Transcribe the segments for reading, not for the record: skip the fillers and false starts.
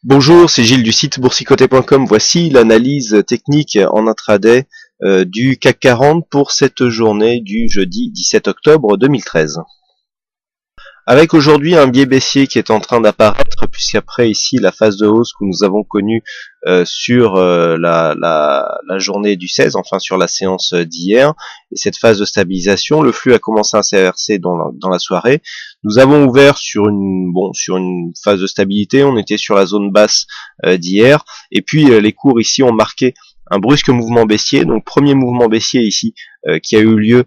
Bonjour, c'est Gilles du site boursicoté.com. Voici l'analyse technique en intraday du CAC 40 pour cette journée du jeudi 17 octobre 2013. Avec aujourd'hui un biais baissier qui est en train d'apparaître, puisqu'après ici la phase de hausse que nous avons connue sur la journée du 16, enfin sur la séance d'hier, et cette phase de stabilisation, le flux a commencé à s'inverser dans la soirée. Nous avons ouvert sur une phase de stabilité, on était sur la zone basse d'hier, et puis les cours ici ont marqué un brusque mouvement baissier, donc premier mouvement baissier ici qui a eu lieu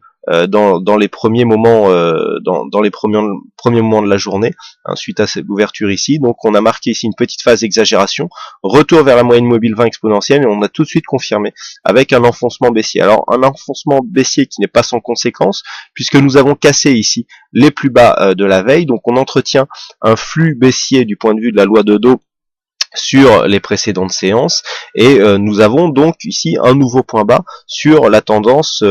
dans les premiers moments dans les premiers moments de la journée, hein, suite à cette ouverture ici. Donc on a marqué ici une petite phase d'exagération, retour vers la moyenne mobile 20 exponentielle, et on a tout de suite confirmé avec un enfoncement baissier. Alors un enfoncement baissier qui n'est pas sans conséquence, puisque nous avons cassé ici les plus bas de la veille, donc on entretient un flux baissier du point de vue de la loi de Dow sur les précédentes séances, et nous avons donc ici un nouveau point bas sur la tendance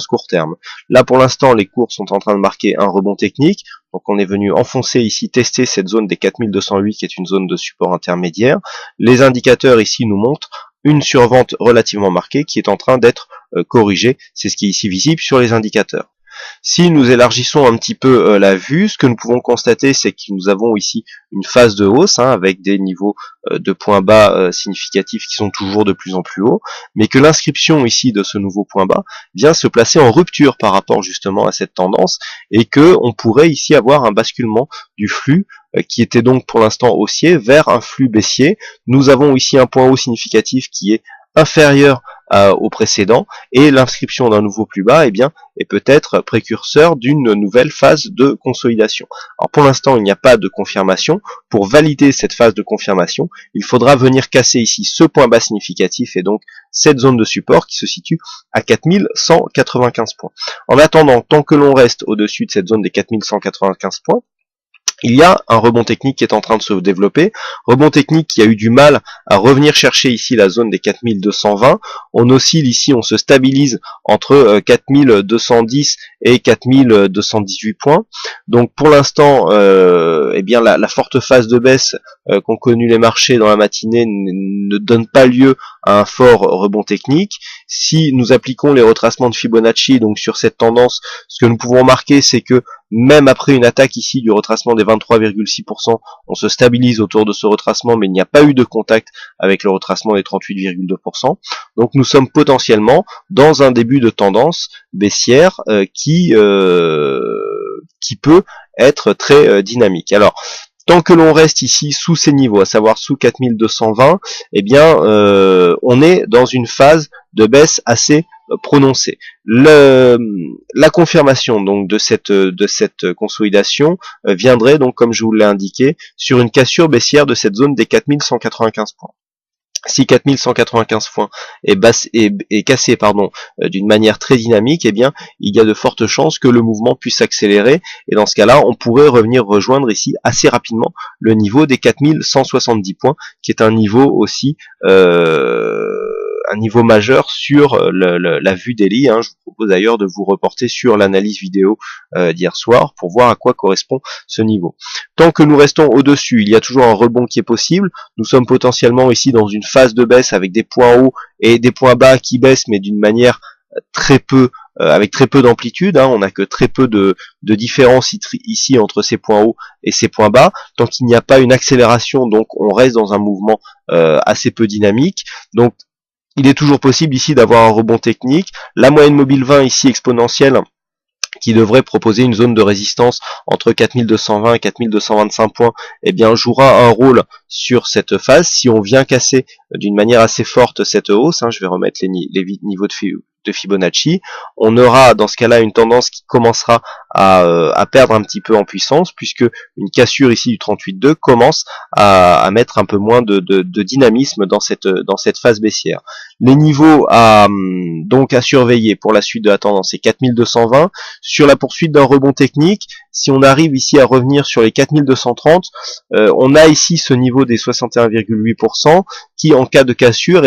court terme. Là pour l'instant les cours sont en train de marquer un rebond technique, donc on est venu enfoncer ici, tester cette zone des 4208 qui est une zone de support intermédiaire. Les indicateurs ici nous montrent une survente relativement marquée qui est en train d'être corrigée, c'est ce qui est ici visible sur les indicateurs. Si nous élargissons un petit peu la vue, ce que nous pouvons constater, c'est que nous avons ici une phase de hausse, hein, avec des niveaux de points bas significatifs qui sont toujours de plus en plus hauts, mais que l'inscription ici de ce nouveau point bas vient se placer en rupture par rapport justement à cette tendance, et que on pourrait ici avoir un basculement du flux qui était donc pour l'instant haussier vers un flux baissier. Nous avons ici un point haut significatif qui est inférieur au précédent, et l'inscription d'un nouveau plus bas est peut-être précurseur d'une nouvelle phase de consolidation. Alors pour l'instant il n'y a pas de confirmation. Pour valider cette phase de confirmation, il faudra venir casser ici ce point bas significatif, et donc cette zone de support qui se situe à 4195 points. En attendant, tant que l'on reste au-dessus de cette zone des 4195 points, il y a un rebond technique qui est en train de se développer, rebond technique qui a eu du mal à revenir chercher ici la zone des 4220, on oscille ici, on se stabilise entre 4210 et 4218 points, donc pour l'instant, la forte phase de baisse qu'ont connu les marchés dans la matinée ne donne pas lieu à un fort rebond technique. Si nous appliquons les retracements de Fibonacci donc sur cette tendance, ce que nous pouvons remarquer, c'est que même après une attaque ici du retracement des 23,6%, on se stabilise autour de ce retracement, mais il n'y a pas eu de contact avec le retracement des 38,2%. Donc nous sommes potentiellement dans un début de tendance baissière qui peut être très dynamique. Alors, tant que l'on reste ici sous ces niveaux, à savoir sous 4220, on est dans une phase de baisse assez prononcée. La confirmation donc de cette consolidation viendrait donc, comme je vous l'ai indiqué, sur une cassure baissière de cette zone des 4195 points. Si 4195 points est cassé d'une manière très dynamique, il y a de fortes chances que le mouvement puisse s'accélérer, et dans ce cas-là, on pourrait revenir rejoindre ici assez rapidement le niveau des 4170 points, qui est un niveau aussi un niveau majeur sur la vue daily. Je vous propose d'ailleurs de vous reporter sur l'analyse vidéo d'hier soir pour voir à quoi correspond ce niveau. Tant que nous restons au-dessus, il y a toujours un rebond qui est possible. Nous sommes potentiellement ici dans une phase de baisse avec des points hauts et des points bas qui baissent, mais d'une manière avec très peu d'amplitude. On n'a que très peu de différence ici entre ces points hauts et ces points bas. Tant qu'il n'y a pas une accélération, donc on reste dans un mouvement assez peu dynamique. Donc il est toujours possible ici d'avoir un rebond technique. La moyenne mobile 20 ici exponentielle, qui devrait proposer une zone de résistance entre 4220 et 4225 points, jouera un rôle sur cette phase. Si on vient casser d'une manière assez forte cette hausse, je vais remettre les niveaux de Fibonacci, on aura dans ce cas-là une tendance qui commencera à perdre un petit peu en puissance, puisque une cassure ici du 38,2 commence à mettre un peu moins de dynamisme dans cette phase baissière. Les niveaux à surveiller pour la suite de la tendance, c'est 4220. Sur la poursuite d'un rebond technique, si on arrive ici à revenir sur les 4230, on a ici ce niveau des 61,8% qui, en cas de cassure,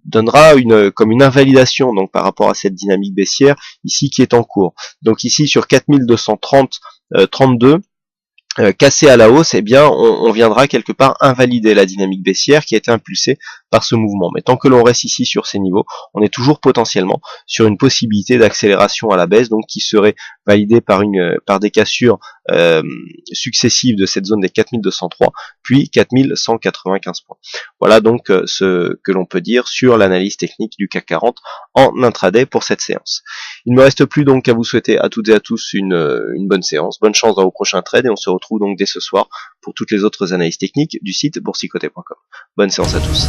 donnera comme une invalidation donc par rapport à cette dynamique baissière ici qui est en cours. Donc ici sur 4230 32, cassé à la hausse, eh bien on viendra quelque part invalider la dynamique baissière qui a été impulsée par ce mouvement. Mais tant que l'on reste ici sur ces niveaux, on est toujours potentiellement sur une possibilité d'accélération à la baisse, donc qui serait validée par des cassures successives de cette zone des 4203, puis 4195 points. Voilà donc ce que l'on peut dire sur l'analyse technique du CAC 40 en intraday pour cette séance. Il ne me reste plus donc qu'à vous souhaiter à toutes et à tous une bonne séance, bonne chance dans vos prochains trades, et on se retrouve donc dès ce soir pour toutes les autres analyses techniques du site boursicoté.com. Bonne séance à tous.